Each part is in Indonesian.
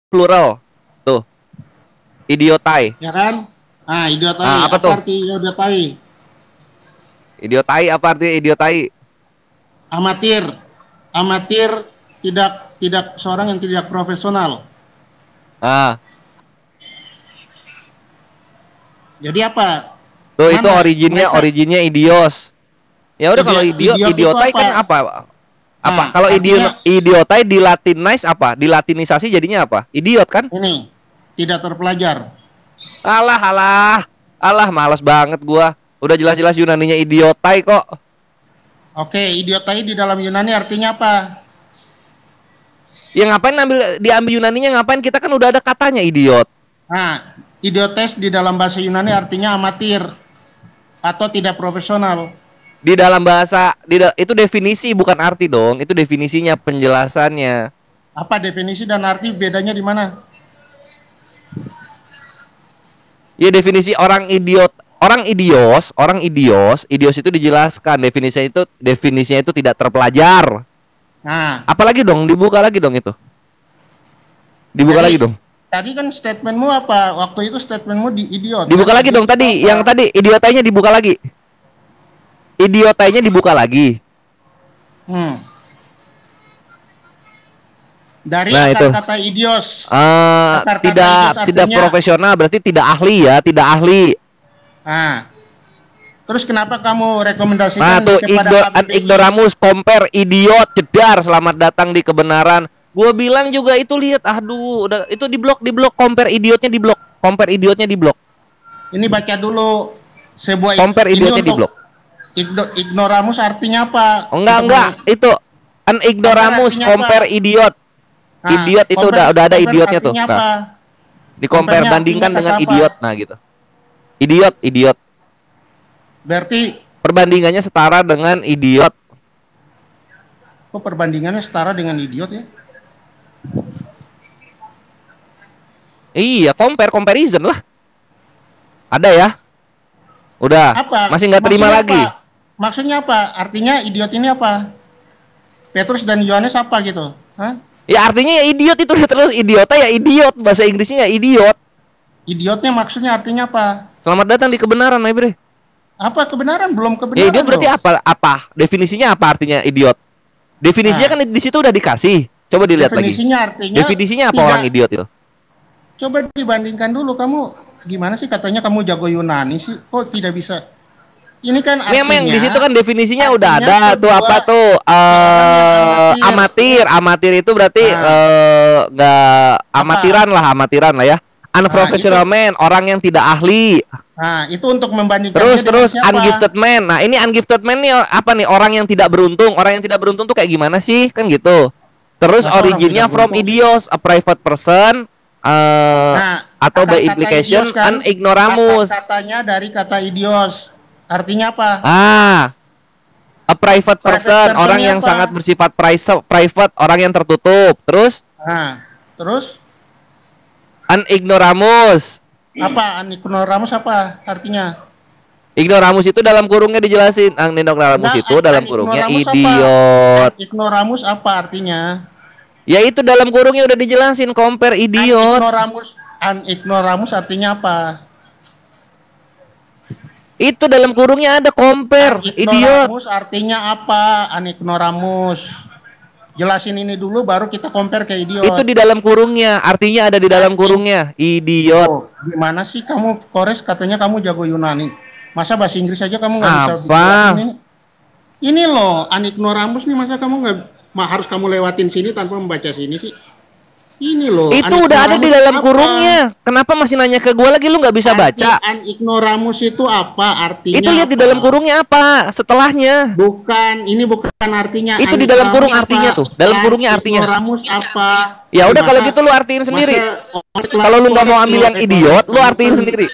plural. Tuh. Idiotai. Ya kan? Ah, idiotai. Apa Apa tuh? arti idiotai? Idiotai apa artinya idiotai? Amatir. Amatir tidak seorang yang tidak profesional. Ah, Jadi apa? tuh itu Mana originnya idios. Ya udah kalau idiot idiotai itu kan apa? Apa? Nah, Kalau artinya, idiotai dilatinize apa? Dilatinisasi jadinya apa? Idiot kan? ini tidak terpelajar. Alah, malas banget gua. Udah jelas-jelas Yunaninya idiotai kok. Oke, idiotai di dalam Yunani artinya apa? Ya ngapain diambil Yunaninya ngapain? Kita kan udah ada katanya idiot. Nah, idiotes di dalam bahasa Yunani artinya amatir atau tidak profesional. Di dalam bahasa itu definisi bukan arti dong. Itu definisinya, penjelasannya. Apa definisi dan arti bedanya di mana? Ya definisi orang idios itu dijelaskan definisinya itu tidak terpelajar. Nah, Apalagi dong, dibuka lagi dong itu. Dibuka lagi dong. Tadi kan statementmu apa? Waktu itu statementmu di idiot. Dibuka lagi dong tadi. Yang tadi idiotainya dibuka lagi. Idiotainya dibuka lagi. Dari Nah, kata-kata idios. Tidak profesional berarti tidak ahli ya, tidak ahli. Nah, terus kenapa kamu rekomendasikan Nah, tuh kepada ignoramus, compare, idiot, jedar, selamat datang di kebenaran. Gua bilang juga itu lihat, aduh, udah itu di blok, compare idiotnya di blok, compare idiotnya di blok. Ini baca dulu sebuah compare idiotnya di blok. Ignoramus artinya apa? Enggak, itu an ignoramus, compare idiot. Nah, idiot itu udah ada idiotnya tuh. Nah, di compare bandingkan dengan idiot, nah gitu. Idiot. Berarti perbandingannya setara dengan idiot. Kok perbandingannya setara dengan idiot ya? Iya, comparison lah. Ada ya? Udah. Apa? Masih nggak terima lagi. Maksudnya apa? Artinya idiot ini apa? Petrus dan Yohanes apa gitu? Hah? Ya artinya ya idiot itu terus idiota ya idiot, bahasa Inggrisnya ya idiot. Idiotnya maksudnya artinya apa? Selamat datang di kebenaran, Bre. Apa kebenaran? Belum kebenaran. Ya idiot berarti apa? Definisinya apa artinya idiot? Definisinya kan di situ udah dikasih. Coba dilihat definisinya lagi. Artinya definisinya apa orang idiot itu? Coba dibandingkan dulu, kamu gimana sih, katanya kamu jago Yunani sih, kok tidak bisa? Ini kan artinya memang di situ kan definisinya udah ada tuh apa tuh amatir itu berarti nggak amatiran lah ya. Unprofessional man, orang yang tidak ahli. Nah, itu untuk membandingkan. Terus ungifted man. Nah, ini ungifted man nih apa nih? Orang yang tidak beruntung. Orang yang tidak beruntung tuh kayak gimana sih? Kan gitu. Terus originnya from idios, a private person, atau by implication an ignoramus. Katanya dari kata idios. Artinya apa? A private person, orang yang sangat bersifat private, orang yang tertutup. Terus? Terus? An ignoramus. Apa? An ignoramus apa artinya? Ignoramus itu dalam kurungnya dijelasin. An ignoramus itu dalam kurungnya idiot. Ignoramus apa artinya? Ya itu dalam kurungnya udah dijelasin, compare idiot. An ignoramus artinya apa? Itu dalam kurungnya ada compare idiot. Artinya apa? An ignoramus. Jelasin ini dulu baru kita compare ke idiot. Itu di dalam kurungnya, artinya ada di dalam kurungnya, idiot. Oh, gimana sih kamu, Kores, katanya kamu jago Yunani. Masa bahasa Inggris aja kamu nggak bisa bikin ini loh, an ignoramus nih, masa kamu nggak harus kamu lewatin sini tanpa membaca sini sih? Ini loh. Itu udah ada di dalam kurungnya. Kenapa masih nanya ke gua lagi, lu nggak bisa baca? An ignoramus itu apa artinya? Itu lihat di dalam kurungnya apa setelahnya. Bukan, ini bukan artinya. Itu di dalam kurung artinya tuh. Dalam kurungnya artinya. Ignoramus apa? Ya udah kalau gitu lu artiin sendiri. Kalau lu nggak mau ambil yang idiot, lu artiin sendiri.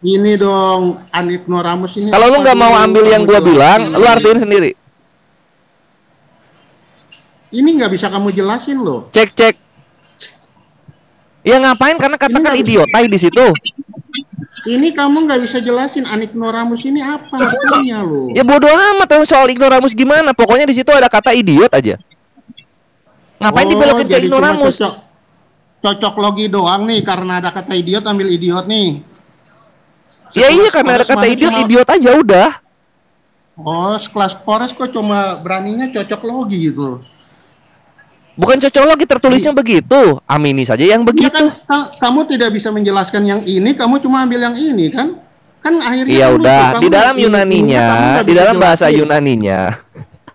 Ini dong, an ignoramus ini. Kalau lu nggak mau ambil yang gua bilang, lu artiin sendiri. Ini nggak bisa kamu jelasin loh. Cek. Ya ngapain? Karena katakan idiotai di situ. Ini kamu nggak bisa jelasin an ignoramus ini apa artinya loh. Ya bodoh amat soal ignoramus gimana. Pokoknya di situ ada kata idiot aja. Ngapain dibelokin ke ignoramus? Cocok logi doang nih, karena ada kata idiot ambil idiot nih. Ya iya, karena ada kata idiot aja udah. Oh, sekelas Kores kok cuma beraninya cocok logi gitu. Bukan cocok logi, tertulisnya begitu. Amini saja yang begitu. Ya kan, kamu tidak bisa menjelaskan yang ini, kamu cuma ambil yang ini kan? Kan akhirnya iya udah, di dalam Yunaninya, di dalam bahasa Yunaninya.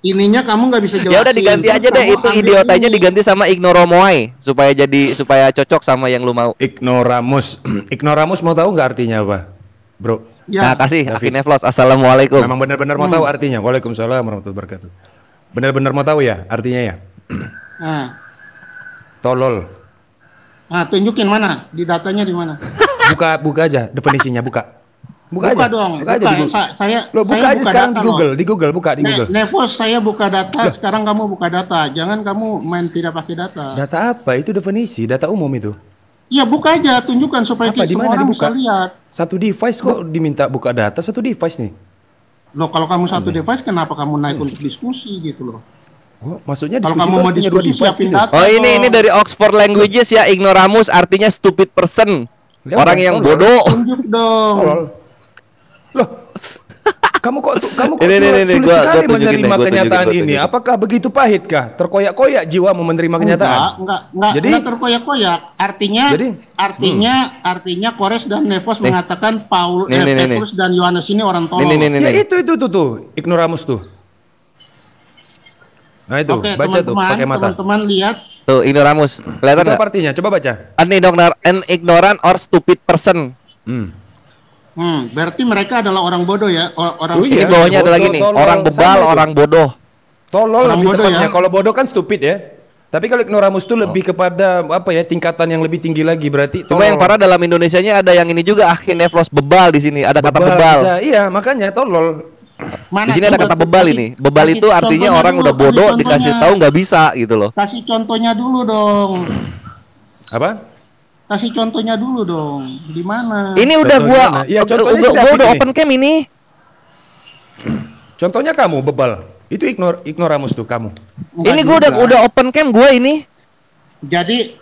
Ininya kamu nggak bisa jelasin. Ya udah diganti aja deh, itu idiotanya diganti sama ignoromoi supaya cocok sama yang lu mau. Ignoramus. Ignoramus mau tahu nggak artinya apa, bro? Ya. Nah, kasih Akineflos. Assalamualaikum. Memang benar-benar mau tahu artinya? Waalaikumsalam warahmatullahi wabarakatuh. Benar-benar mau tahu ya artinya ya? Tolol. Nah, tunjukin mana? Di datanya di mana? Buka aja definisinya, buka. Buka aja dong. Buka aja di Google. Saya buka aja sekarang di Google, buka di Google. Nevos, saya buka data, sekarang kamu buka data. Jangan kamu main tidak pakai data. Data apa? Itu definisi, data umum itu. Iya, buka aja, tunjukkan supaya semua orang bisa lihat. Satu device kok diminta buka data, satu device nih. Loh, kalau kamu satu device, kenapa kamu naik untuk diskusi gitu loh? Oh, maksudnya kalau kamu mau diskusi siapin data. Oh, ini dari Oxford Languages ya, ignoramus artinya stupid person. Orang yang bodoh. Tunjuk dong. Loh, kamu kok sulit sekali menerima kenyataan ini. Apakah begitu pahit kah? Terkoyak-koyak jiwamu menerima kenyataan? Enggak terkoyak-koyak. Artinya Kores dan Nevos mengatakan Petrus dan Yohanes ini orang tolol. Ya itu tuh, ignoramus tuh. Nah itu, baca tuh pakai mata. Teman-teman lihat. Tuh, ignoramus. Kelihatan enggak? Apa artinya? Coba baca. An ignorant or stupid person. Berarti mereka adalah orang bodoh ya, orang. Ini bawahnya ada lagi nih, orang bebal, orang bodoh. Tolol lebih tepatnya. Kalau bodoh kan stupid ya. Tapi kalau ignoramus itu lebih kepada apa ya, tingkatan yang lebih tinggi lagi berarti. Cuma yang parah dalam Indonesianya ada yang ini juga, Akineflos, bebal di sini ada kata bebal. Iya, makanya tolol. Di sini ada kata bebal ini. Bebal itu artinya orang udah bodoh dikasih tahu nggak bisa gitu loh. Kasih contohnya dulu dong. Apa? Kasih contohnya dulu dong. Di mana? Ini udah gua udah open cam ini. Contohnya kamu bebal. Itu ignoramus tuh kamu. Ini gua udah open cam gua ini. Jadi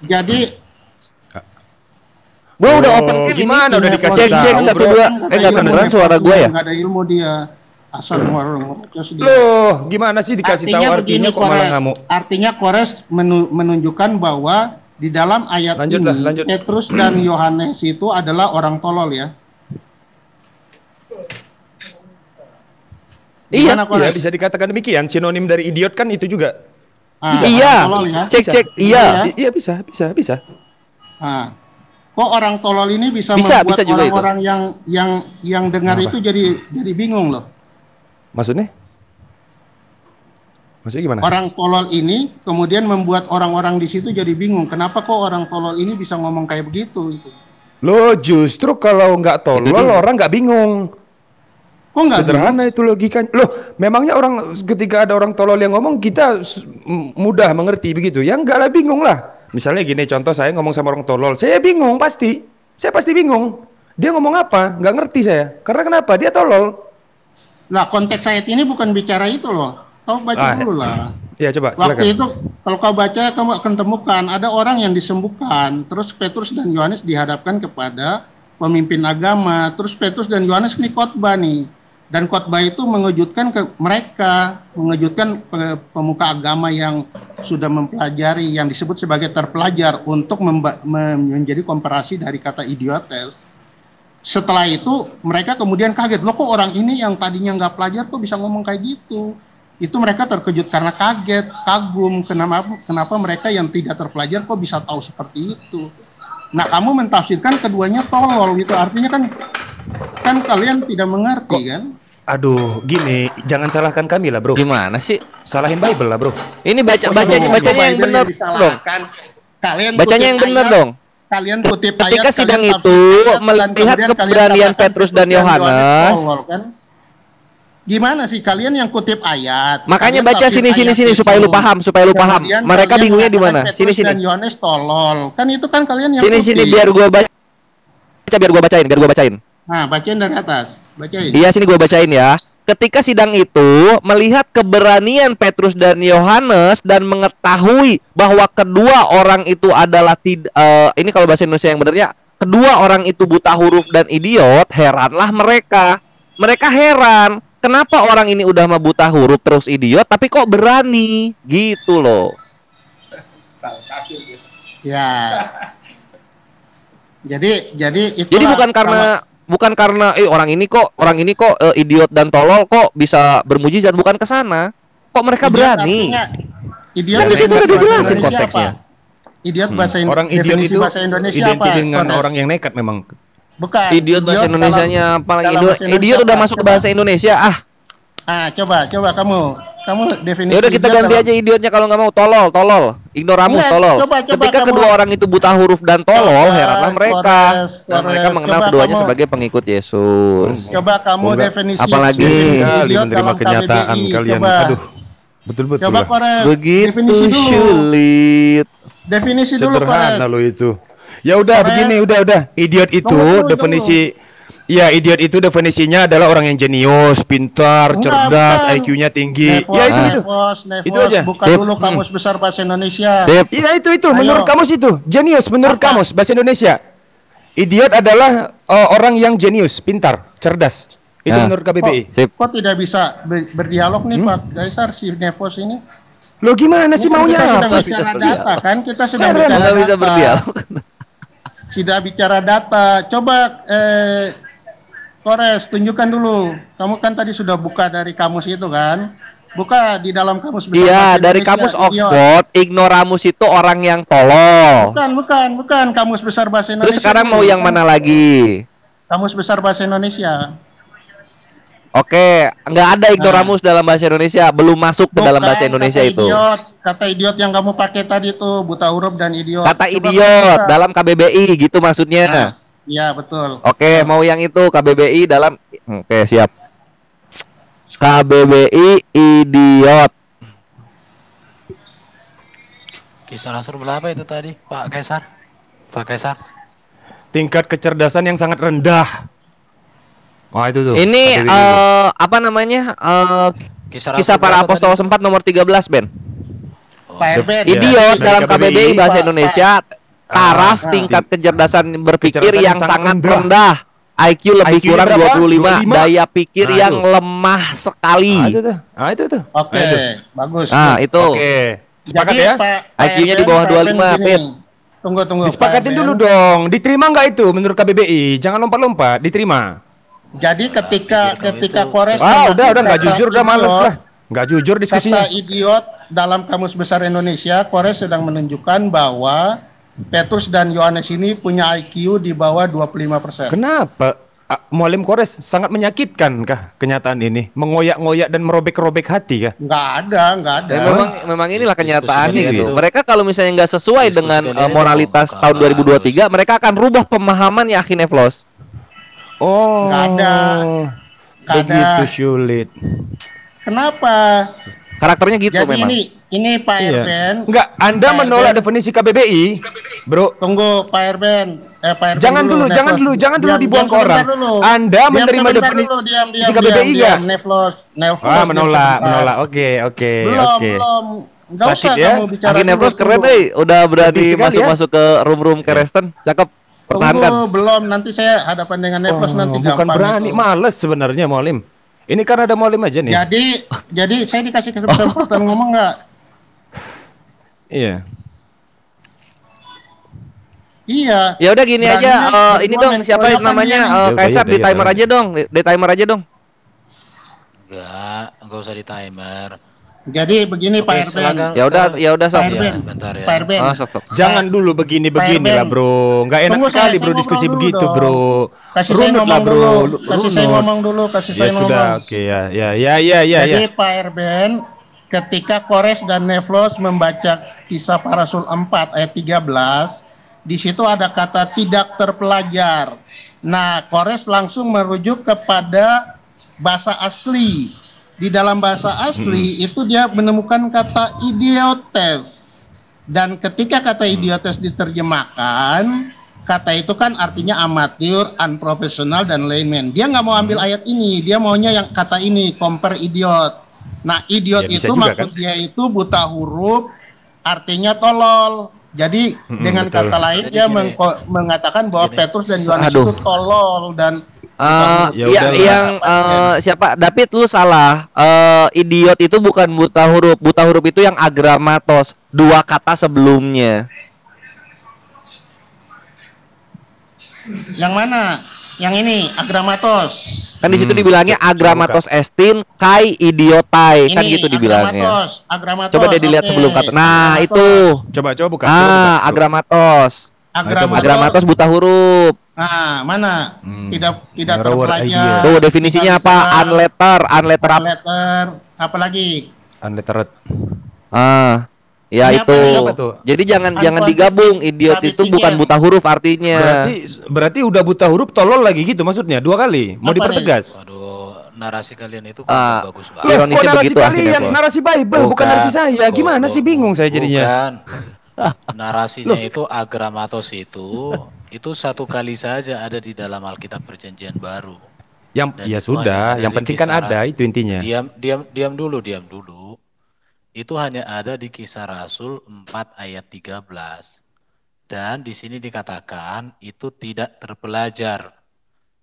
gua udah open cam gimana ini. Udah dikasih cek 1 2. Enggak kedengeran suara gua ya? Enggak ada ilmu dia. Asal Loh, gimana sih dikasih tahu artinya kok malah ngamuk? Artinya Kores menunjukkan bahwa di dalam ayat lanjut. Petrus dan Yohanes itu adalah orang tolol ya. Iya, bisa dikatakan demikian. Sinonim dari idiot kan itu juga. Iya. Ya? Cek. Iya. Iya bisa. Kok orang tolol ini bisa membuat orang-orang yang dengar itu jadi bingung loh. Maksudnya gimana? Orang tolol ini kemudian membuat orang-orang di situ jadi bingung. Kenapa kok orang tolol ini bisa ngomong kayak begitu? Loh, justru kalau nggak tolol orang nggak bingung. Kok nggak sederhana bingung? Itu logikanya. Loh, memangnya orang ketika ada orang tolol yang ngomong kita mudah mengerti begitu? Ya nggak lah, bingung lah. Misalnya gini, contoh saya ngomong sama orang tolol, saya bingung pasti. Saya pasti bingung. Dia ngomong apa? Nggak ngerti saya. Karena kenapa? Dia tolol. Nah, konteks ayat ini bukan bicara itu loh. Kau baca dulu lah. Iya, coba. Waktu itu kalau kau baca kamu akan temukan ada orang yang disembuhkan. Terus Petrus dan Yohanes dihadapkan kepada pemimpin agama. Terus Petrus dan Yohanes ini khotbah nih. Dan khotbah itu mengejutkan mereka, mengejutkan pemuka agama yang sudah mempelajari, yang disebut sebagai terpelajar untuk menjadi komparasi dari kata idiotes. Setelah itu mereka kemudian kaget, loh kok orang ini yang tadinya nggak pelajar kok bisa ngomong kayak gitu. Itu mereka terkejut karena kaget, kagum, kenapa mereka yang tidak terpelajar kok bisa tahu seperti itu. Nah, kamu mentafsirkan keduanya tolol gitu, artinya kan kalian tidak mengerti kan? Aduh, gini, jangan salahkan kami lah, bro. Gimana sih? Salahin Bible lah, bro. Ini bacanya yang benar dong. Kalian bacanya yang benar dong. Kalian kutip ketika ayat, sidang itu melihat keberanian Petrus dan Yohanes. Kan? Gimana sih kalian yang kutip ayat? Makanya baca sini supaya lu paham, Mereka bingungnya di mana? Sini. Dan Yohanes tolol. Kan itu kan kalian yang sini biar gua bacain. Nah, bacain dari atas. Bacain. Iya, sini gua bacain ya. ketika sidang itu melihat keberanian Petrus dan Yohanes dan mengetahui bahwa kedua orang itu adalah ini kalau bahasa Indonesia yang benernya, kedua orang itu buta huruf dan idiot, heranlah mereka. Mereka heran, kenapa orang ini udah mah buta huruf terus idiot tapi kok berani gitu loh. Ya. Jadi bukan karena orang ini kok idiot dan tolol kok bisa bermujizat, bukan ke sana. Kok mereka berani? Idiot di situ udah dijelasin konteksnya. Idiot bahasa orang idiot itu bahasa Indonesia identik apa? dengan orang yang nekat memang. Bukan. Idiot bahasa Indonesianya apalagi idiot udah masuk ke bahasa Indonesia. Coba kamu definisi. Ya udah kita ganti aja idiotnya kalau nggak mau tolol. Ignoramus tolol. Ketika kedua orang itu buta huruf dan tolol, heranlah mereka. Dan mereka mengenal keduanya sebagai pengikut Yesus. Coba kamu definisi. Apalagi sekali menerima kenyataan kalian. Aduh. Betul-betul. Coba Kores. Begitu sulit. Definisi dulu Kores. Sederhana lo itu. Ya udah begini, udah. Idiot itu definisi. Ya, idiot itu definisinya adalah orang yang jenius, pintar, cerdas, IQ-nya tinggi. Itu aja. Bukan dulu kamus besar bahasa Indonesia. Iya, itu. Menurut kamus itu, jenius menurut kamus bahasa Indonesia. Idiot adalah orang yang jenius, pintar, cerdas. Itu menurut KBBI. Kok tidak bisa berdialog nih Pak Kaisar si Nevos ini? Lo gimana sih maunya? Kita sedang bicara data kan? Kita sedang bicara data. Bisa berdialog. Sudah bicara data. Coba Kores, tunjukkan dulu. Kamu kan tadi sudah buka dari kamus itu kan? Buka di dalam kamus besar. Iya, dari kamus Oxford, ignoramus itu orang yang tolol. Bukan kamus besar bahasa Indonesia. Terus sekarang mau yang mana lagi? Kamus besar bahasa Indonesia. Oke, nggak ada ignoramus dalam bahasa Indonesia, belum masuk ke dalam bahasa Indonesia itu. Kata idiot yang kamu pakai tadi tuh, buta huruf dan idiot. Kata idiot dalam KBBI gitu maksudnya. Iya, betul. Oke, mau yang itu KBBI dalam. Oke, siap. KBBI idiot. Kisah Rasul berapa itu tadi, Pak Kaisar? Pak Kaisar. Tingkat kecerdasan yang sangat rendah. Wah, itu tuh. Ini apa namanya? Kisah para apostol 4 nomor 13, Ben. Idiot dalam KBBI bahasa Indonesia. Taraf tingkat kecerdasan berpikir yang sangat rendah. IQ lebih kurang 25, daya pikir yang lemah sekali. Itu tuh. Oke, bagus. Nah, itu. Oke. Sepakat ya? IQ-nya di bawah 25, Pit. Tunggu. Disepakatin dulu dong. Diterima nggak itu menurut KBBI? Jangan lompat-lompat, diterima. Jadi ketika Kores udah nggak jujur, udah males lah. Nggak jujur diskusinya. Kata idiot dalam Kamus Besar Indonesia, Kores sedang menunjukkan bahwa Petrus dan Yohanes ini punya IQ di bawah 25%. Kenapa? Mualim Kores sangat menyakitkan kah kenyataan ini? Mengoyak-ngoyak dan merobek-robek hati kah? Nggak ada. Memang inilah kenyataannya gitu. Mereka kalau misalnya nggak sesuai dengan moralitas tahun 2023, mereka akan rubah pemahaman Yakin Evlos. Oh, nggak ada. Begitu sulit. Kenapa? Karakternya gitu. Jadi memang. Ini Pak Erben. Enggak, Anda menolak definisi KBBI, Bro. Tunggu Pak Erben. Pak Erben jangan dulu dibuang ke orang. Anda menerima definisi KBBI enggak? Nevlos. Menolak. Oke. Belum. Enggak usah ya? kamu bicara. Yakin Evlos keren deh, udah berani masuk ke room Keresten. Cakep. Pertahankan. Belum, nanti saya hadapan dengan Nevlos nanti bukan berani, males sebenarnya Mualim. Ini kan ada Mualim aja nih. Jadi saya dikasih kesempatan ngomong nggak? Iya. Ya udah gini aja. Ini dong siapa yang namanya Kaisar di timer aja dong. Di timer aja dong. Enggak usah di timer. Jadi begini Pak Erben. Ya udah Sob. Pak Erben. Jangan dulu begini lah Bro. Enggak enak sekali Bro diskusi begitu Bro. Runut lah Bro. Kasih saya ngomong dulu. Ya sudah, oke ya. Jadi Pak Erben, ketika Kores dan Nevlos membaca Kisah Para Rasul 4 ayat 13, di situ ada kata tidak terpelajar. Nah, Kores langsung merujuk kepada bahasa asli. Di dalam bahasa asli itu dia menemukan kata idiotes. Dan ketika kata idiotes diterjemahkan, kata itu kan artinya amatir, unprofessional, dan layman. Dia nggak mau ambil ayat ini, dia maunya yang kata ini, compare idiot. Nah, idiot Ya, bisa itu juga, maksud kan? dia itu buta huruf, artinya tolol. Jadi dengan betul. kata lain Jadi dia gini, mengatakan bahwa gini. Petrus dan Yohanes Aduh. itu tolol dan buta huruf. Ya Ya, udahlah. yang siapa? David, lu salah. Idiot itu bukan buta huruf. Buta huruf itu yang agramatos, dua kata sebelumnya. Yang mana? Yang ini, agramatos. Kan di situ dibilangnya agramatos estin kai idiotai, kan gitu dibilangnya. Agramatos. Coba dia dilihat oke. sebelum kata. Nah, Agramatos. itu. Coba buka. Coba buka. Agramatos. Agramatos buta huruf. Nah, mana? Tidak Narrower terpelajar. idea. Tuh definisinya apa? Unletter Letter, apa lagi? Unlettered. Ya Ini itu. apa tuh? Jadi jangan Unquantified digabung. Idiot itu gravity bukan game. buta huruf artinya. Berarti udah buta huruf tolol lagi gitu maksudnya 2 kali. Mau Apa dipertegas. Waduh, narasi kalian itu bagus Loh, banget. Ironisnya kok narasi begitu kalian, akhirnya, Bos. narasi Bible bukan narasi saya. Gimana sih, bingung saya jadinya. Bukan. Narasinya itu agramatos itu satu kali saja ada di dalam Alkitab Perjanjian Baru. Yang Dan ya itu sudah, hanya ada yang di penting kan kisaran. ada itu intinya. Diam dulu. Itu hanya ada di Kisah Rasul 4 ayat 13. Dan di sini dikatakan itu tidak terpelajar.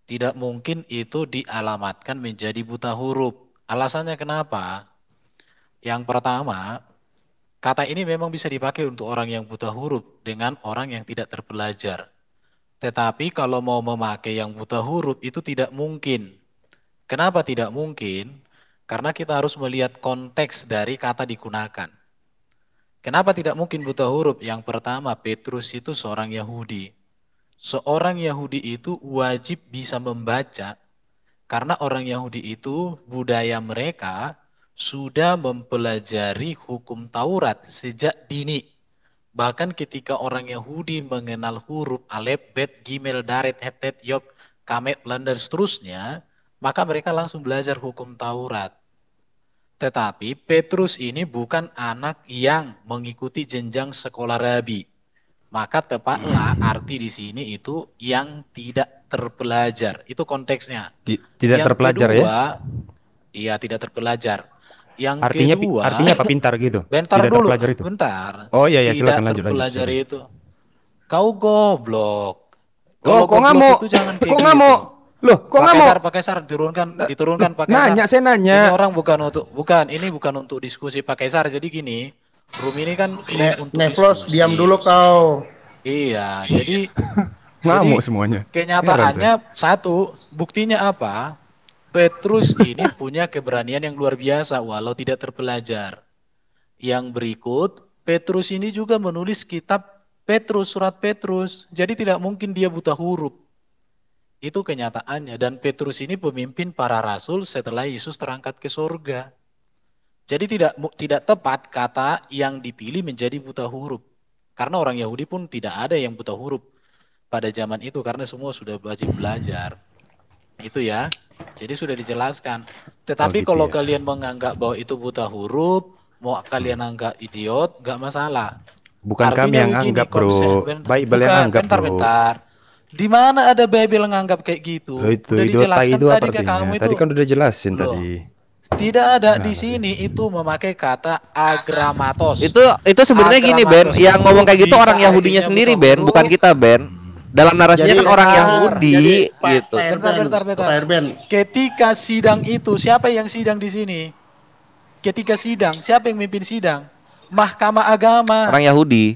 Tidak mungkin itu dialamatkan menjadi buta huruf. Alasannya kenapa? Yang pertama, kata ini memang bisa dipakai untuk orang yang buta huruf dengan orang yang tidak terpelajar. Tetapi kalau mau memakai yang buta huruf itu tidak mungkin. Kenapa tidak mungkin? Karena kita harus melihat konteks dari kata digunakan. Kenapa tidak mungkin buta huruf? Yang pertama, Petrus itu seorang Yahudi. Seorang Yahudi itu wajib bisa membaca karena orang Yahudi itu budaya mereka sudah mempelajari hukum Taurat sejak dini. Bahkan ketika orang Yahudi mengenal huruf alef, bet, gimel, daret, hetet, yod, kamet, dan seterusnya, maka mereka langsung belajar hukum Taurat. Tetapi Petrus ini bukan anak yang mengikuti jenjang sekolah rabi. Maka tepatlah arti di sini itu yang tidak terpelajar. Itu konteksnya. Tidak Yang terpelajar kedua, ya. Iya, tidak terpelajar. Yang Artinya kedua, artinya apa, pintar gitu? bentar Tidak dulu, terpelajar itu. bentar. Oh iya Tidak silakan lanjut. terpelajar sorry. itu. Kau goblok. Oh, kok goblok ngamuk? itu jangan kayak Kok gitu. ngamuk? Loh, kok ngamuk? Pakai sar, diturunkan pakai sar. Nanya, saya nanya. Ini orang ini bukan untuk diskusi pakai sar. Jadi gini, room ini kan room untuk Nevlos, diskusi. diam dulu kau. Iya, jadi Ngamuk semuanya. kenyataannya satu, buktinya apa? Petrus ini punya keberanian yang luar biasa walau tidak terpelajar. Yang berikut, Petrus ini juga menulis kitab Petrus, surat Petrus. Jadi tidak mungkin dia buta huruf. Itu kenyataannya. Dan Petrus ini pemimpin para rasul setelah Yesus terangkat ke surga. Jadi tidak tepat kata yang dipilih menjadi buta huruf. Karena orang Yahudi pun tidak ada yang buta huruf pada zaman itu karena semua sudah wajib belajar. Itu ya. Jadi sudah dijelaskan. Tetapi gitu kalau ya. kalian menganggap bahwa itu buta huruf, mau kalian anggap idiot, nggak masalah. Bukan Artinya kami yang begini, anggap, bro. Bible yang anggap, bro. bentar. Di mana ada Bible yang anggap kayak gitu? Loh, itu Udah idiota dijelaskan itu tadi apa ke artinya? kamu itu. Tadi kan udah jelasin Loh. tadi. Tidak ada di sini itu memakai kata agramatos. Itu sebenarnya gini, Ben, Agramatos yang itu ngomong kayak gitu bisa orang Yahudinya artinya sendiri, buta Ben, huruf. bukan kita, Ben. Dalam narasinya Jadi, kan orang Yahudi gitu. Bentar. Pak Erben. Ketika sidang itu, siapa yang sidang di sini? Ketika sidang, siapa yang mimpin sidang? Mahkamah Agama. Orang Yahudi.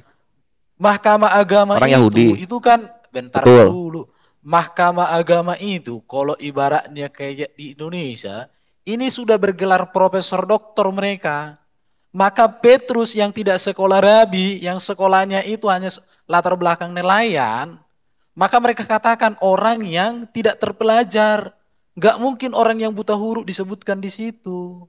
Mahkamah Agama Orang itu, Yahudi. itu kan bentar Betul. dulu. Mahkamah Agama itu, kalau ibaratnya kayak di Indonesia, ini sudah bergelar profesor doktor mereka. Maka Petrus yang tidak sekolah rabi, yang sekolahnya itu hanya latar belakang nelayan, maka mereka katakan orang yang tidak terpelajar. Gak mungkin orang yang buta huruf disebutkan di situ.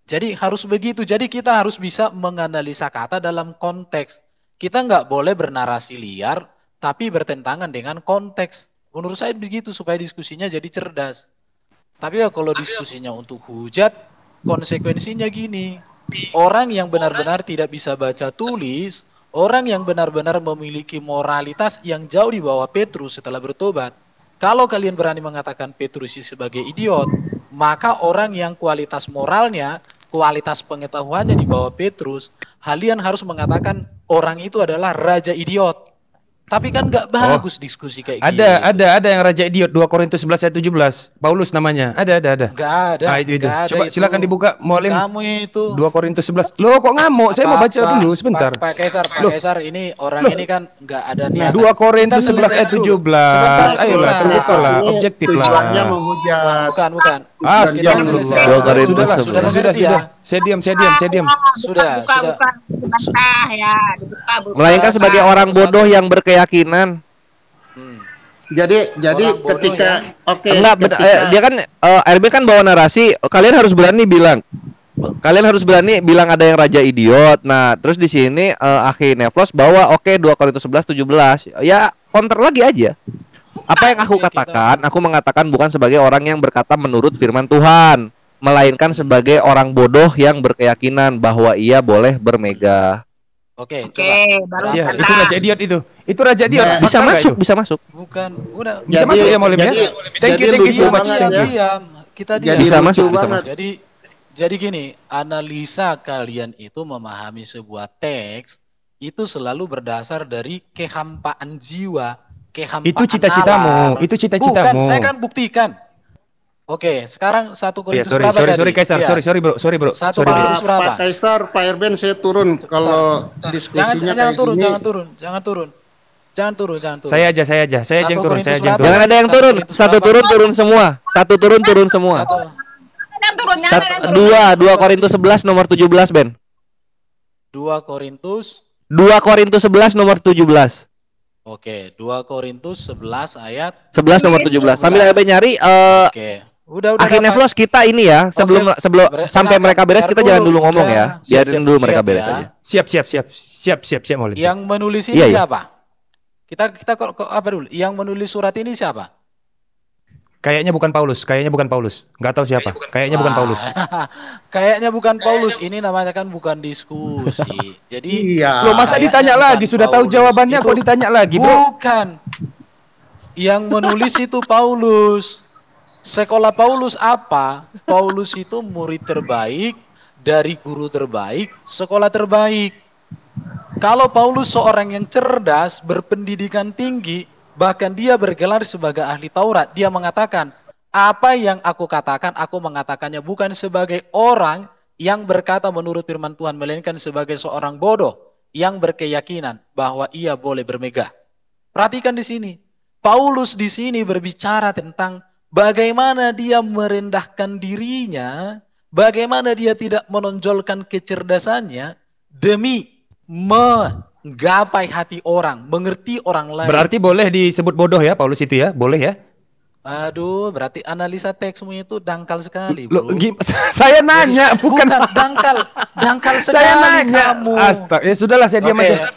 Jadi harus begitu. Jadi kita harus bisa menganalisa kata dalam konteks. Kita nggak boleh bernarasi liar, tapi bertentangan dengan konteks. Menurut saya begitu supaya diskusinya jadi cerdas. Tapi ya kalau diskusinya untuk hujat, konsekuensinya gini. Orang yang benar-benar tidak bisa baca tulis, Orang yang benar-benar memiliki moralitas yang jauh di bawah Petrus setelah bertobat. Kalau kalian berani mengatakan Petrus sebagai idiot, maka orang yang kualitas moralnya, kualitas pengetahuannya di bawah Petrus, kalian harus mengatakan orang itu adalah raja idiot. Tapi kan nggak bagus diskusi kayak gitu. Ada yang raja idiot 2 Korintus 11 ayat 17. Paulus namanya. Ada. Nggak ada. Itu. Nggak Coba ada silakan itu. dibuka Mualim. Kamu itu 2 Korintus 11. Loh kok ngamuk? Saya mau baca dulu sebentar. Pak Kaisar ini orang ini kan nggak ada niatan. 2 Korintus 11 ayat 17. Ayolah, terbukalah, objektif lah. Tujuannya menghujat. Bukan. Sudah. Saya diam. Sudah. Melainkan sebagai orang bodoh yang berkeyakinan. Jadi ketika dia kan RB kan bawa narasi, kalian harus berani bilang ada yang raja idiot. Nah, terus di sini Akhi Neflos bawa 2 Korintus 11 17. Ya, counter lagi aja. Apa yang aku katakan? Aku mengatakan bukan sebagai orang yang berkata menurut firman Tuhan, melainkan sebagai orang bodoh yang berkeyakinan bahwa ia boleh bermega. Oke, baru ya, itu raja idiot itu. Itu raja idiot. Nah, bisa masuk. Bukan, udah. Bisa masuk ya Mualim ya. Thank you so much. Kita diam. Bisa masuk. Jadi gini, analisa kalian itu memahami sebuah teks itu selalu berdasar dari kehampaan jiwa, kehampaan itu cita-citamu, nalar. Itu cita-citamu. Bukan, saya kan buktikan. Oke, sekarang 1 Korintus berapa tadi? Sorry Kaisar, Ya. sorry bro. 1 Korintus berapa? Pak Kaisar, Pak Erben saya turun kalau diskusinya Jangan turun. Saya aja yang turun. Jangan ada yang turun. Satu turun semua. Satu turun semua. Dua Korintus 11 nomor 17, Ben. 2 Korintus 11 nomor 17. Oke, 2 Korintus 11 ayat 11 nomor 17. Sambil RB nyari Oke. Udah. Akhi Neflos kita ini ya, sebelum sampai mereka beres kita jangan dulu ngomong ya. Biarin dulu mereka beres aja. Siap Mualim. Yang menulis ini siapa? Kita kok apa dulu? Yang menulis surat ini siapa? Kayaknya bukan Paulus. Enggak tahu siapa. Kayaknya bukan Paulus. Kayaknya bukan Paulus. Ini namanya kan bukan diskusi. Jadi loh, masa ditanya lagi? Sudah tahu jawabannya kok ditanya lagi, Bro? Bukan. Yang menulis itu Paulus. Sekolah Paulus apa? Paulus itu murid terbaik dari guru terbaik, sekolah terbaik. Kalau Paulus seorang yang cerdas, berpendidikan tinggi, bahkan dia bergelar sebagai ahli Taurat, dia mengatakan, apa yang aku katakan, aku mengatakannya bukan sebagai orang yang berkata menurut firman Tuhan, melainkan sebagai seorang bodoh yang berkeyakinan bahwa ia boleh bermegah. Perhatikan di sini, Paulus di sini berbicara tentang bagaimana dia merendahkan dirinya, bagaimana dia tidak menonjolkan kecerdasannya demi menggapai hati orang, mengerti orang lain. Berarti boleh disebut bodoh ya Paulus itu ya? Boleh ya? Aduh, berarti analisa teksmu itu dangkal sekali, Loh, bro. Saya nanya, bukan dangkal sekali saya nanya. kamu. Astaga, ya sudahlah saya diam aja.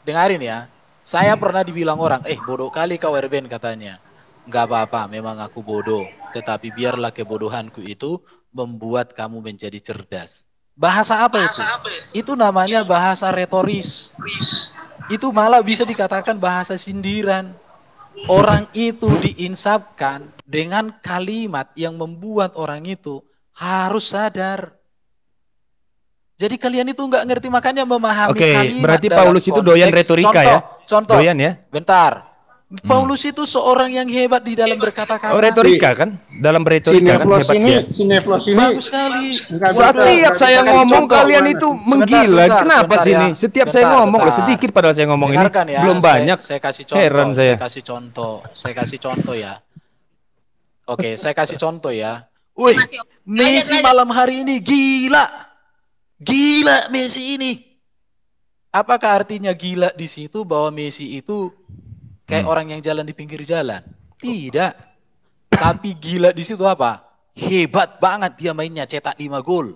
Dengarin ya. Saya pernah dibilang orang, bodoh kali kau Erben katanya. Enggak apa-apa, memang aku bodoh. Tetapi biarlah kebodohanku itu membuat kamu menjadi cerdas. Bahasa apa itu? Itu namanya bahasa retoris. Itu malah bisa dikatakan bahasa sindiran. Orang itu diinsapkan dengan kalimat yang membuat orang itu harus sadar. Jadi kalian itu nggak ngerti, makanya memahami kalimat. Berarti Paulus itu doyan retorika ya? Contoh, doyan ya? Bentar. Paulus itu seorang yang hebat di dalam berkata-kata. Retorika kan? Dalam retorika kan hebat dia. Sineflos ini bagus sekali. Setiap saya ngomong kalian itu menggila. Kenapa sih ini? Setiap saya ngomong sedikit padahal saya ngomong ini belum banyak. Saya kasih contoh. Heran saya. Saya kasih contoh ya. Oke, saya kasih contoh ya. Wih, Messi malam hari ini gila. Gila Messi ini. Apakah artinya gila di situ bahwa Messi itu kayak orang yang jalan di pinggir jalan? Tidak. Tapi gila di situ apa? Hebat banget dia mainnya, cetak 5 gol.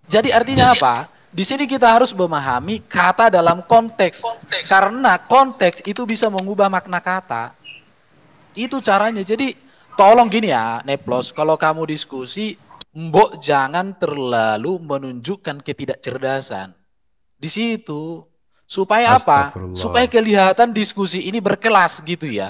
Jadi artinya apa? Di sini kita harus memahami kata dalam konteks. Karena konteks itu bisa mengubah makna kata. Itu caranya. Jadi tolong gini ya, Neplos, kalau kamu diskusi, mbok jangan terlalu menunjukkan ketidakcerdasan. Di situ Supaya apa? Supaya kelihatan diskusi ini berkelas gitu ya.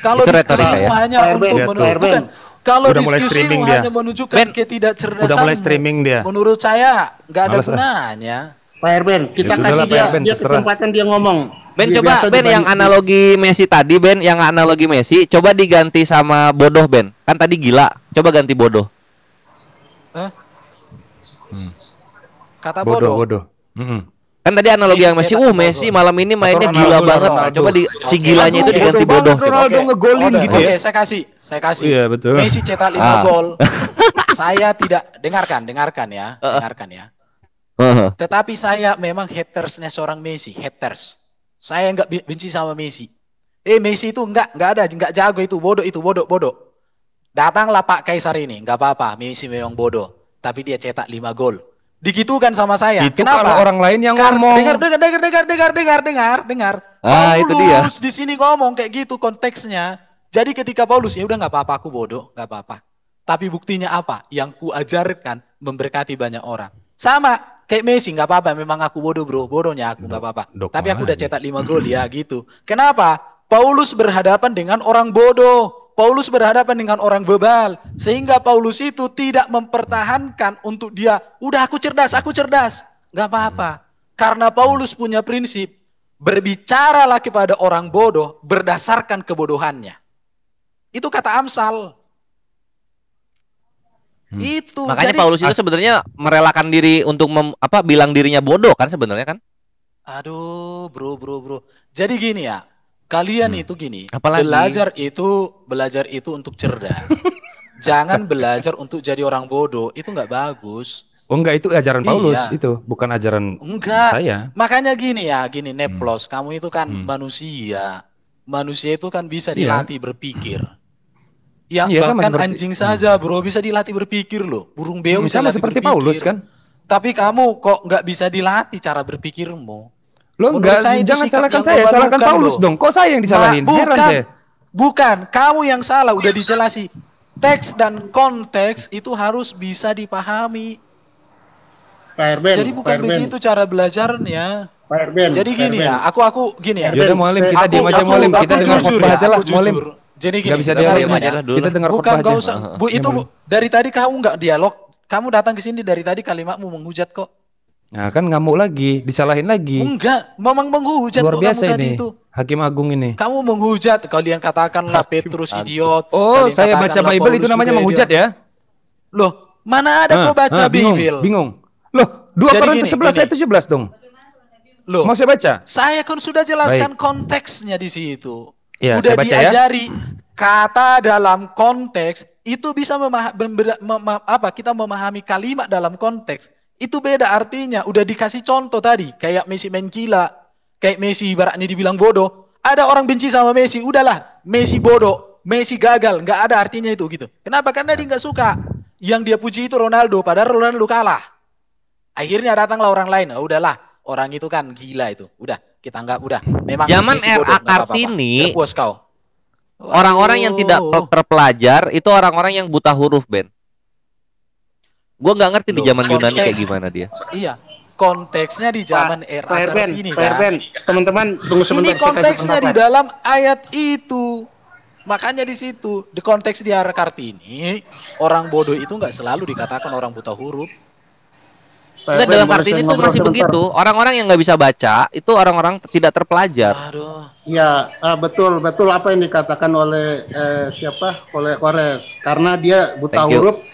Kalau diskusi hanya untuk menunjukkan, kalau diskusi hanya menunjukkan ketidakcerdasan, udah mulai streaming dia. Menurut saya nggak ada gunanya. Pak Erben, kita kasih dia kesempatan dia ngomong. Ben, coba Ben yang analogi Messi tadi, Ben, yang analogi Messi, coba diganti sama bodoh, Ben. Kan tadi gila, coba ganti bodoh. Kata bodoh. Kan tadi analogi yang Messi, Messi malam ini mainnya gila banget. Nah, coba si gilanya itu diganti bodoh. Ronaldo ngegolin gitu ya. Oke, saya kasih. Iya, betul. Messi cetak 5 gol. Saya tidak dengarkan ya. Tetapi saya memang hatersnya seorang Messi, haters. Saya nggak benci sama Messi. Messi itu nggak jago, itu bodoh. Datanglah Pak Kaisar ini, nggak apa-apa. Messi memang bodoh, tapi dia cetak 5 gol. Digitukan sama saya. Itu kenapa? Kalau orang lain yang ngomong. Dengar. Itu dia. Paulus di sini ngomong kayak gitu konteksnya. Jadi ketika Paulus, ya udah nggak apa-apa, aku bodoh, nggak apa-apa. Tapi buktinya apa? Yang ku ajarkan memberkati banyak orang. Sama kayak Messi, nggak apa-apa. Memang aku bodoh bro, bodohnya aku nggak apa-apa. Tapi aku udah cetak 5 gol ya gitu. Kenapa? Paulus berhadapan dengan orang bodoh. Paulus berhadapan dengan orang bebal, sehingga Paulus itu tidak mempertahankan untuk dia, udah aku cerdas, nggak apa-apa. Karena Paulus punya prinsip, berbicaralah kepada orang bodoh berdasarkan kebodohannya. Itu kata Amsal. Itu. Makanya jadi, Paulus itu sebenarnya merelakan diri untuk bilang dirinya bodoh kan sebenarnya kan? Aduh, bro. Jadi gini ya. Kalian itu gini, apalagi? belajar itu untuk cerdas. Jangan belajar untuk jadi orang bodoh, itu nggak bagus. Oh enggak, itu ajaran Paulus itu, bukan ajaran saya. Makanya gini Neplos, kamu itu kan manusia. Manusia itu kan bisa dilatih berpikir. Yang bahkan anjing saja bro, bisa dilatih berpikir loh. Burung beo bisa dilatih seperti berpikir. Paulus kan. Tapi kamu kok nggak bisa dilatih cara berpikirmu? Lo enggak, jangan salahkan saya, salahkan Paulus dong. Kok saya yang disalahin? Heran saya. Bukan, kamu yang salah, udah dijelasi. Teks dan konteks itu harus bisa dipahami. Pak Erben, jadi bukan begitu cara belajarnya. Pak Erben. Jadi gini ya, aku gini ya. Yaudah Mualim, kita diam aja Mualim, kita dengar khotbah aja lah Mualim. Jadi gini, nggak bisa diam aja lah dulu. Kita dengar khotbah aja. Bukan, usah. Dari tadi kamu nggak dialog. Kamu datang ke sini dari tadi kalimatmu menghujat kok. Nah kan ngamuk lagi, disalahin lagi. Enggak, memang menghujat. Luar biasa kamu ini, tadi itu. Hakim Agung ini. Kamu menghujat, kalian katakanlah Petrus idiot. Oh, saya baca Bible itu namanya menghujat ya? Loh, mana ada kau baca Bible? Bingung. Loh, 2 Korintus 11 ayat 17 dong. Loh, mau saya baca? Saya kan sudah jelaskan konteksnya di situ. Ya, udah saya baca diajari kata dalam konteks itu bisa kita memahami kalimat dalam konteks. Itu beda artinya, udah dikasih contoh tadi, kayak Messi main gila, kayak Messi ibaratnya dibilang bodoh. Ada orang benci sama Messi, udahlah, Messi bodoh, Messi gagal, nggak ada artinya itu gitu. Kenapa? Karena dia nggak suka. Yang dia puji itu Ronaldo, padahal Ronaldo kalah. Akhirnya datanglah orang lain, udahlah, orang itu kan gila itu, udah kita nggak, udah. Memang zaman RA Kartini, orang-orang yang tidak terpelajar itu orang-orang yang buta huruf, Ben. Gue nggak ngerti di zaman Yunani kayak gimana dia. Iya, konteksnya di zaman era ini kan. Teman-teman tunggu sebentar. Ini konteksnya di dalam ayat itu. Makanya di situ, di konteks di era Kartini, orang bodoh itu nggak selalu dikatakan orang buta huruf. Nggak, dalam Kartini itu masih begitu. Orang-orang yang nggak bisa baca itu orang-orang tidak terpelajar. Aduh. Ya, betul apa yang dikatakan oleh oleh Kores. Karena dia buta huruf.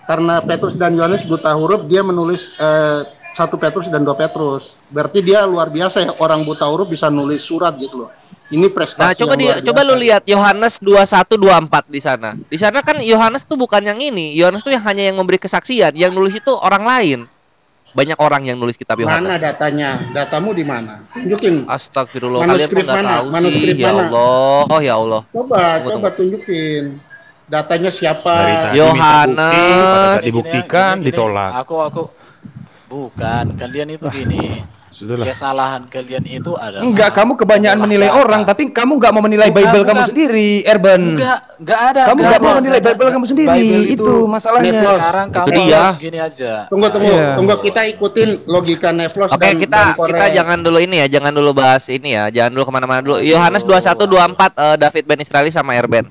Karena Petrus dan Yohanes buta huruf, dia menulis 1 Petrus dan 2 Petrus. Berarti dia luar biasa ya, orang buta huruf bisa nulis surat gitu loh. Ini prestasi. Nah, coba lu lihat Yohanes 21:24 di sana. Di sana kan Yohanes tuh bukan yang ini. Yohanes tuh yang hanya yang memberi kesaksian, yang nulis itu orang lain. Banyak orang yang nulis kitab Yohanes. Mana datanya? Datamu di mana? Tunjukin. Astagfirullah, kalian kok enggak tahu sih. Ya Allah, oh ya Allah. Coba tunjukin. Datanya siapa? Yohanes. Pada saat dibuktikan ditolak. Aku bukan, kalian itu gini. Sudahlah. Kesalahan kalian itu adalah Enggak, kamu kebanyakan menilai orang, tapi kamu nggak mau menilai Bible kamu sendiri, Erben. Enggak ada. Kamu nggak mau menilai Bible kamu sendiri, itu masalahnya. Sekarang kamu gini aja. Tunggu, kita ikutin logika Neflos. Oke, kita jangan dulu ini ya, jangan dulu bahas ini ya, jangan dulu kemana-mana dulu. Yohanes 21:24, David Ben Israeli sama Erben.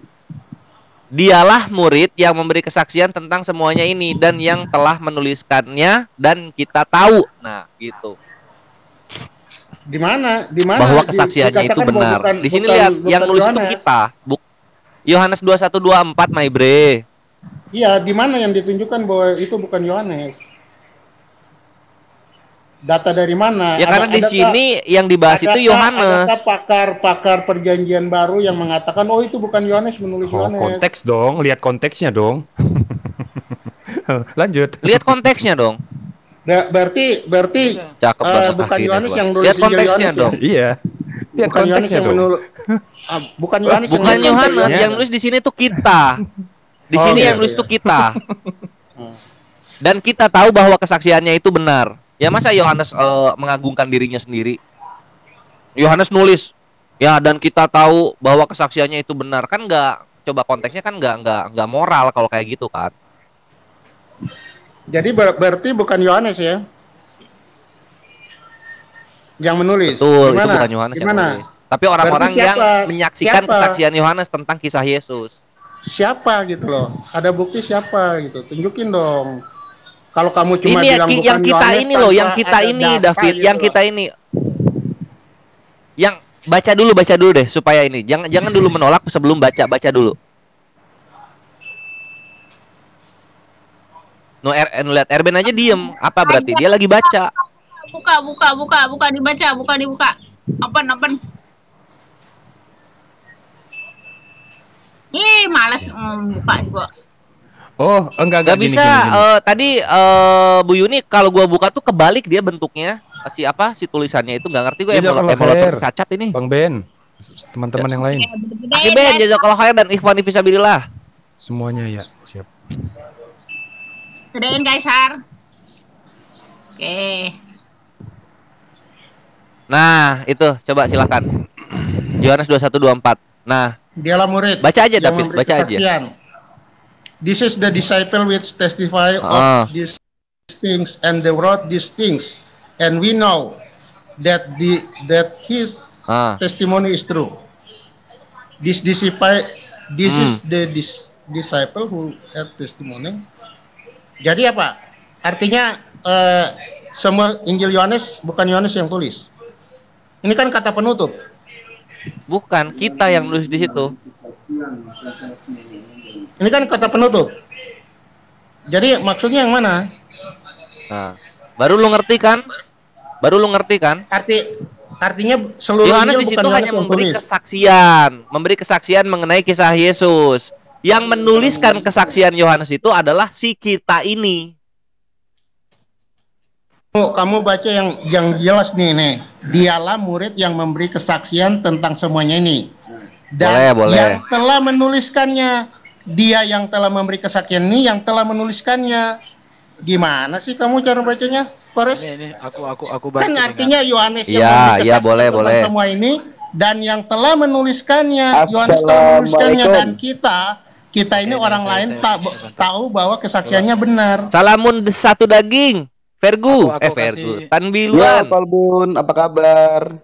Dialah murid yang memberi kesaksian tentang semuanya ini dan yang telah menuliskannya dan kita tahu. Nah, gitu. Di mana? Bahwa kesaksiannya itu benar. Di sini lihat yang nulis itu kita. Yohanes 21:24, my bre. Iya, di mana yang ditunjukkan bahwa itu bukan Yohanes? Data dari mana? Ya karena di sini yang dibahas itu Yohanes. Adakah pakar perjanjian baru yang mengatakan oh itu bukan Yohanes menulis Yohanes? Konteks dong, lihat konteksnya dong. Lanjut. Lihat konteksnya dong. Berarti cakep banget bukan Yohanes yang nulis. Lihat konteksnya dong. Iya. Lihat konteksnya dong. Bukan Yohanes. Bukan Yohanes yang nulis di sini tuh kita. Di sini yang nulis tuh kita. Dan kita tahu bahwa kesaksiannya itu benar. Ya masa Yohanes mengagungkan dirinya sendiri? Yohanes nulis, ya dan kita tahu bahwa kesaksiannya itu benar, kan nggak? Coba konteksnya kan nggak moral kalau kayak gitu kan? Jadi berarti bukan Yohanes ya? Yang menulis. Betul, itu bukan Yohanes yang menulis. Tapi orang-orang yang menyaksikan kesaksian Yohanes tentang kisah Yesus. Siapa gitu loh? Ada bukti siapa gitu? Tunjukin dong. Kalau kamu cuma ini bilang bukan yang kita Yohanes, ini loh, yang kita ini David, gitu yang kita ini. Yang baca dulu deh supaya ini. Jangan dulu menolak sebelum baca dulu. Lihat Erben aja diem. Apa berarti dia lagi baca? Buka dibuka. Open. Ih, malas buka juga. Oh, enggak bisa. Gini. Tadi Bu Yuni kalau gua buka tuh kebalik dia bentuknya. Si tulisannya itu nggak ngerti gue emulator cacat ini. Bang Ben, teman-teman yang lain. Ben, jazakallahu khair dan Ikhwan Fisabilillah. Semuanya ya, siap. Gedein Kaisar. Oke. Nah, itu coba silakan. Yohanes 21:24. Nah, dialah murid. Baca aja David, baca aja. This is the disciple which testify of these things, and they wrote these things, and we know that his testimony is true. This is the disciple who have testimony. Jadi apa? Artinya semua Injil Yohanes bukan Yohanes yang tulis. Ini kan kata penutup. Bukan, kita yang nulis di situ. Ini kan kata penutup. Jadi maksudnya yang mana? Nah, baru lu ngerti kan? Artinya seluruh Yohanes di situ hanya memberi kesaksian mengenai kisah Yesus. Yang menuliskan kesaksian Yohanes itu adalah si kita ini. Kamu baca yang jelas nih. Dialah murid yang memberi kesaksian tentang semuanya ini. Dan boleh. Yang telah menuliskannya, dia yang telah memberi kesaksian ini, yang telah menuliskannya. Gimana sih kamu cara bacanya, Kores? Ini aku baca. Kan artinya Yohanes yang memberi kesaksian tentang semua ini, dan yang telah menuliskannya, Yohanes telah menuliskannya, dan kita ini orang lain tahu bahwa kesaksiannya benar. Salamun satu daging, Vergu, Vergu, Tanbiluan. Ya, Palbun, apa kabar?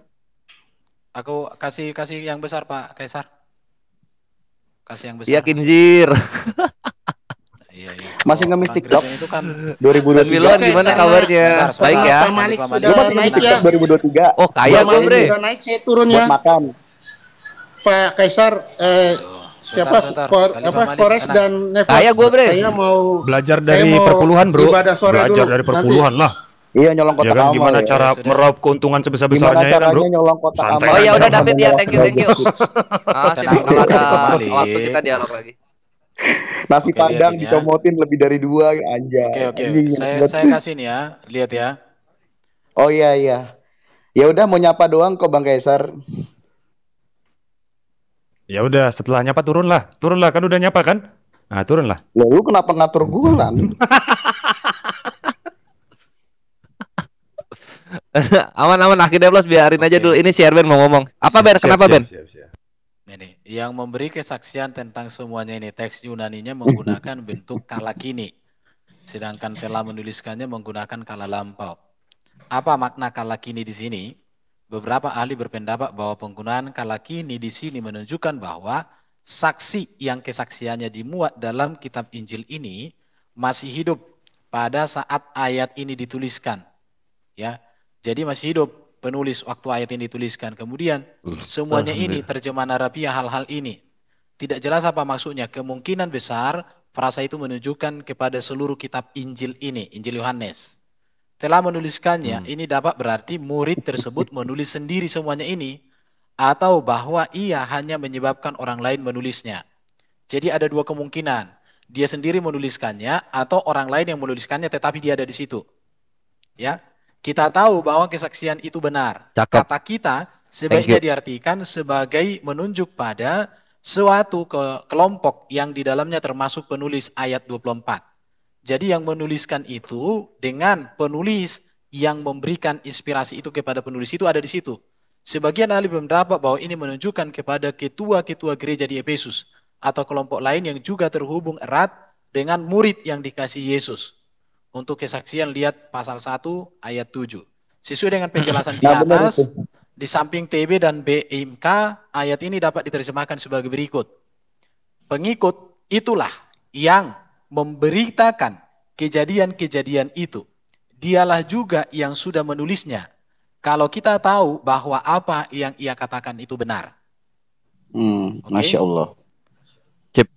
Aku kasih yang besar Pak Kaisar. Kasih yang besar. Iya Kinzir. Iya. Masih ngemis TikTok itu kan 2023. Miluan gimana kabarnya? Baik ya. Sudah naik ya. 2023. Oh kaya gue bre. Sudah naik saya turun ya. Buat makan. Pak Kaisar Kores dan Nefas. Kaya gue bre. Saya mau belajar dari perpuluhan bro. Belajar dari perpuluhan lah. Iya, nyolong kotak amal. Gimana cara meraup keuntungan sebesar-besarnya ya kan, bro? Nyolong kotak amal. Oh ya udah David ya, thank you. Waktu kita dialog lagi. Nasi padang dicomotin lebih dari 2 anjay. Oke. Saya kasih nih ya, lihat ya. Oh iya. Ya udah mau nyapa doang kok Bang Kaisar. Ya udah, setelah nyapa turunlah kan udah nyapa kan? Nah, turunlah. Lu kenapa ngatur gua lah? Aman-aman akhirnya plus biarin aja dulu. Ini share Ben mau ngomong. Apa Ben? Kenapa Ben? Ini yang memberi kesaksian tentang semuanya ini teks Yunaninya menggunakan bentuk kala kini, sedangkan telah menuliskannya menggunakan kala lampau. Apa makna kala kini di sini? Beberapa ahli berpendapat bahwa penggunaan kala kini di sini menunjukkan bahwa saksi yang kesaksiannya dimuat dalam kitab Injil ini masih hidup pada saat ayat ini dituliskan. Ya, jadi masih hidup penulis waktu ayat ini dituliskan. Kemudian semuanya ini terjemahan Arabiah hal-hal ini tidak jelas apa maksudnya. Kemungkinan besar frasa itu menunjukkan kepada seluruh kitab Injil ini, Injil Yohanes. Telah menuliskannya, ini dapat berarti murid tersebut menulis sendiri semuanya ini, atau bahwa ia hanya menyebabkan orang lain menulisnya. Jadi ada dua kemungkinan, dia sendiri menuliskannya atau orang lain yang menuliskannya tetapi dia ada di situ. Ya, kita tahu bahwa kesaksian itu benar. Cakep. Kata kita sebaiknya diartikan sebagai menunjuk pada suatu kelompok yang di dalamnya termasuk penulis ayat 24. Jadi yang menuliskan itu dengan penulis yang memberikan inspirasi itu kepada penulis itu ada di situ. Sebagian ahli berpendapat bahwa ini menunjukkan kepada ketua-ketua gereja di Efesus atau kelompok lain yang juga terhubung erat dengan murid yang dikasih Yesus. Untuk kesaksian lihat pasal 1 ayat 7. Sesuai dengan penjelasan di atas, di samping TB dan BMK, ayat ini dapat diterjemahkan sebagai berikut. Pengikut itulah yang memberitakan kejadian-kejadian itu. Dialah juga yang sudah menulisnya. Kalau kita tahu bahwa apa yang ia katakan itu benar. Okay? Masya Allah. Cip.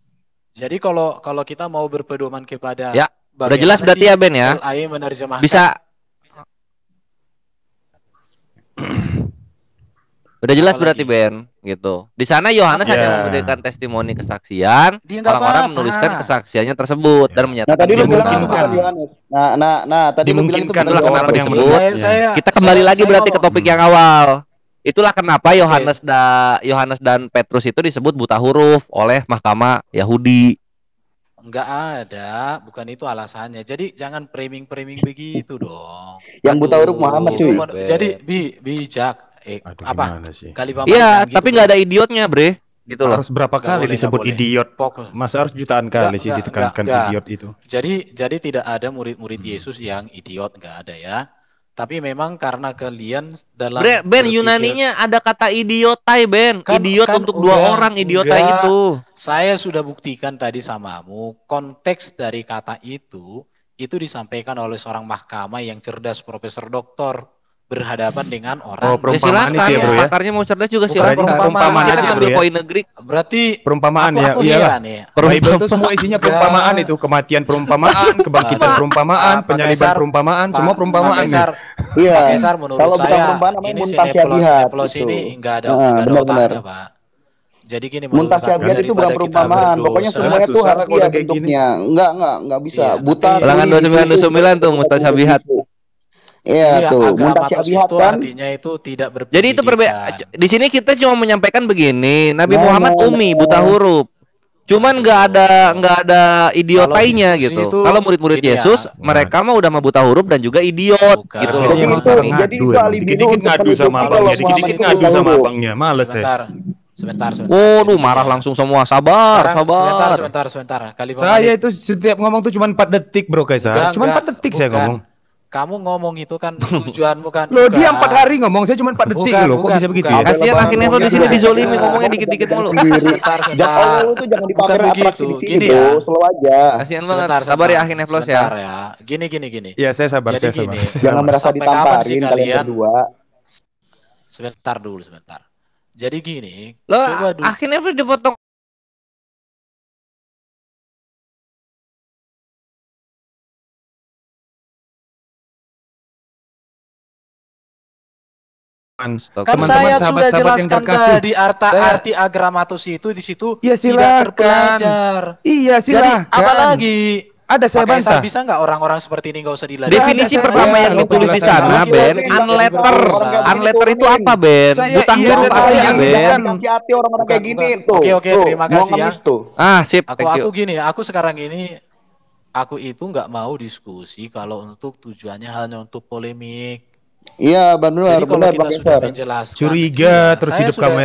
Jadi kalau kita mau berpedoman kepada Udah jelas berarti ya Ben ya. Bisa. Udah jelas berarti Ben gitu. Di sana Yohanes hanya memberikan testimoni kesaksian, orang-orang menuliskan kesaksiannya tersebut dan menyatakan tadi lu bilang Yohanes. Tadi lu bilang itu itulah kenapa disebut. Kita kembali lagi berarti ke topik yang awal. Itulah kenapa Yohanes dan Petrus itu disebut buta huruf oleh mahkamah Yahudi. Enggak ada, bukan itu alasannya. Jadi jangan framing begitu dong. Yang buta huruf Muhammad cuy. Jadi bijak. Apa? Iya, tapi nggak ada idiotnya, Bre. Gitu loh. Harus berapa kali disebut idiot? Masa harus jutaan kali sih ditekankan idiot itu. Jadi tidak ada murid-murid Yesus yang idiot, nggak ada ya. Tapi memang karena kalian dalam Ben Yunaninya ada kata idiotai Ben, idiot untuk dua orang idiotai itu. Saya sudah buktikan tadi samamu, konteks dari kata itu disampaikan oleh seorang mahkamah yang cerdas, profesor doktor, berhadapan dengan orang. Perumpamaan itu ya bro ya. Pakarnya mau cerdas juga silakan. Perumpamaan kita ngambil poin negeri. Berarti perumpamaan ya. Iya. Bible itu semua isinya perumpamaan itu, kematian perumpamaan, kebangkitan perumpamaan, penyaliban perumpamaan, semua perumpamaan. Iya. Pak Kesar menurut saya ini Sineplos ini enggak ada otaknya, Pak. Jadi gini Muntasyabihat itu bukan perumpamaan, pokoknya semuanya tuh harfiah bentuknya. Enggak bisa. Buta. Ulangan 29 tuh Muntasyabihat. Iya tuh, muntasyabihat kan artinya itu tidak berpendidikan. Jadi itu di sini kita cuma menyampaikan begini, Nabi Muhammad umi buta huruf. Cuman nggak ada idiotainya gitu. Kalau murid-murid Yesus, mereka mah udah mah buta huruf dan juga idiot gitu loh. Jadi itu dikit-dikit ngadu sama abangnya, dikit-dikit ngadu sama abangnya, males ya. Sebentar. Waduh, marah langsung semua. Sabar. Sebentar. Saya itu setiap ngomong tuh cuma 4 detik, Bro Kaisar. Cuma 4 detik saya ngomong. Kamu ngomong itu kan tujuanmu kan. Loh, dia 4 hari ngomong, saya cuma 4 detik loh. Kok bisa begitu ya? Kasihan akhirnya lo di sini dizolimi ngomongnya dikit-dikit mulu. Sebentar. Lu tuh jangan dipakai atraksi di sini, Bro. Slow aja. Kasihan banget. Sabar ya akhirnya Flos ya. Gini. Iya, saya sabar. Jangan merasa ditamparin kalian berdua. Sebentar. Jadi gini, lo akhirnya Flos dipotong. Kan saya sudah jelaskan tadi arti agramatus itu di situ tidak terpelajar. Iya, silakan. Jadi apalagi ada saya bantah. Bisa nggak orang-orang seperti ini nggak usah dilatih? Definisi pertama yang ditulis di sana, Ben, unletter. Unletter itu apa, Ben? Buta huruf artinya, Ben. Hati orang-orang kayak gini tuh. Oke, terima kasih ya. Sip. Aku gini, aku sekarang ini aku itu nggak mau diskusi kalau untuk tujuannya hanya untuk polemik. Iya, benar, Jadi kalau benar kita Bang sudah Eser. menjelaskan, Curiga iya, terus saya hidup sudah- kamu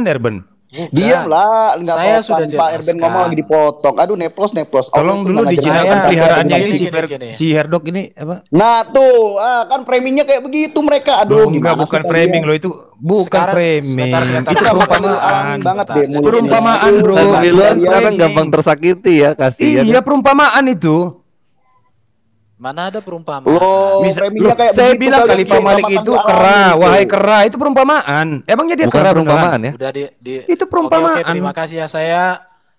Erben. Bukan. Diam lah, nggak Saya sopan. sudah Pak Erben ngomong lagi dipotong. Aduh, neplos. Tolong itu dulu nggak ngajarin dijinakkan saya. peliharaannya Gini, ini gini. si Herdok ini apa? Nah tuh, kan framingnya kayak begitu mereka. Aduh, Loh, enggak, gimana bukan sih framing kalian? loh, itu bukan Sekarang, framing. sebentar. Itu Itu perumpamaan. alamin banget deh. Sebentar. Perumpamaan, bro. Dan bukan Miluan framing. sekarang gampang tersakiti ya, kasihan. Iya, perumpamaan itu. Mana ada perumpamaan? Loh, Loh, framingnya kayak saya begitu, bilang kalian Khalifah Malik makan itu di alam kera, gitu. wahai kera, itu perumpamaan. Emangnya dia Bukan kera perumpamaan beneran? ya. Udah Itu perumpamaan. Oke, terima kasih ya,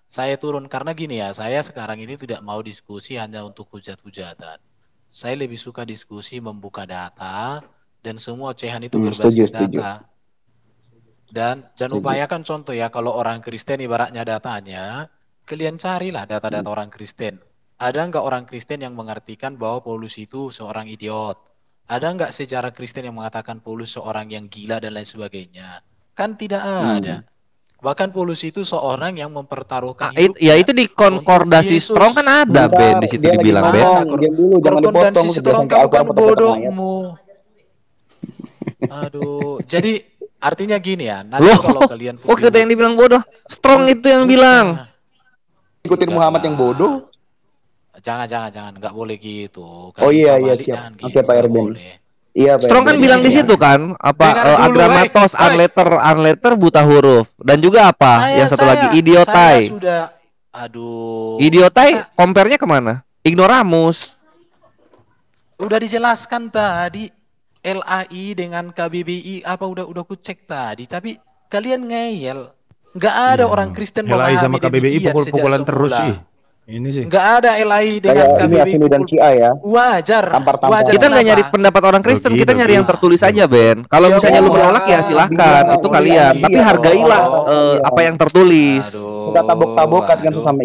saya turun karena gini ya, saya sekarang ini tidak mau diskusi hanya untuk hujat-hujatan. Saya lebih suka diskusi membuka data dan semua ocehan itu berbasis Setuju. data. Dan upayakan contoh ya, kalau orang Kristen ibaratnya datanya, kalian carilah data-data orang Kristen. Ada nggak orang Kristen yang mengartikan bahwa Paulus itu seorang idiot? Ada nggak sejarah Kristen yang mengatakan Paulus seorang yang gila dan lain sebagainya? Kan tidak ada. Bahkan Paulus itu seorang yang mempertaruhkan Ya itu di konkordasi Strong kan ada Ben di situ dia lagi dibilang Ben. ngomong, diam dulu, jangan dipotong. Konkordasi Strong kamu kan bodohmu. Aduh, jadi artinya gini ya, nanti Loh, kalau kalian oh kita yang dibilang bodoh, Strong itu yang bilang. Ikutin Muhammad yang bodoh. Jangan, nggak boleh gitu. Oh iya Balik, siap. jangan Oke gitu, Pak nggak Erben. boleh. Iya Pak Strong kan Erben. bilang di situ kan apa agramatos, unletter buta huruf dan juga apa yang satu lagi idiotai. Saya sudah, aduh. Idiotai compare-nya kemana? Ignoramus. Udah dijelaskan tadi LAI dengan KBBI apa udah ku cek tadi, tapi kalian ngeyel. Nggak ada orang Kristen LAI sama KBBI demikian pukul-pukulan sejak terus semula. sih. Ini sih. Nggak ada LAI dengan Kayak ini KBBI Afini dan Cia ya. wajar. Tampar-tampar. Kita nggak Kenapa? nyari pendapat orang Kristen, kita nyari yang tertulis aja Ben. Kalau Ya misalnya lu Allah. menolak ya silahkan, Iya, itu iya, kalian. iya, Tapi iya. hargailah Iya. apa yang tertulis. Aduh, Kita tabok-tabokan kan aduh. sesama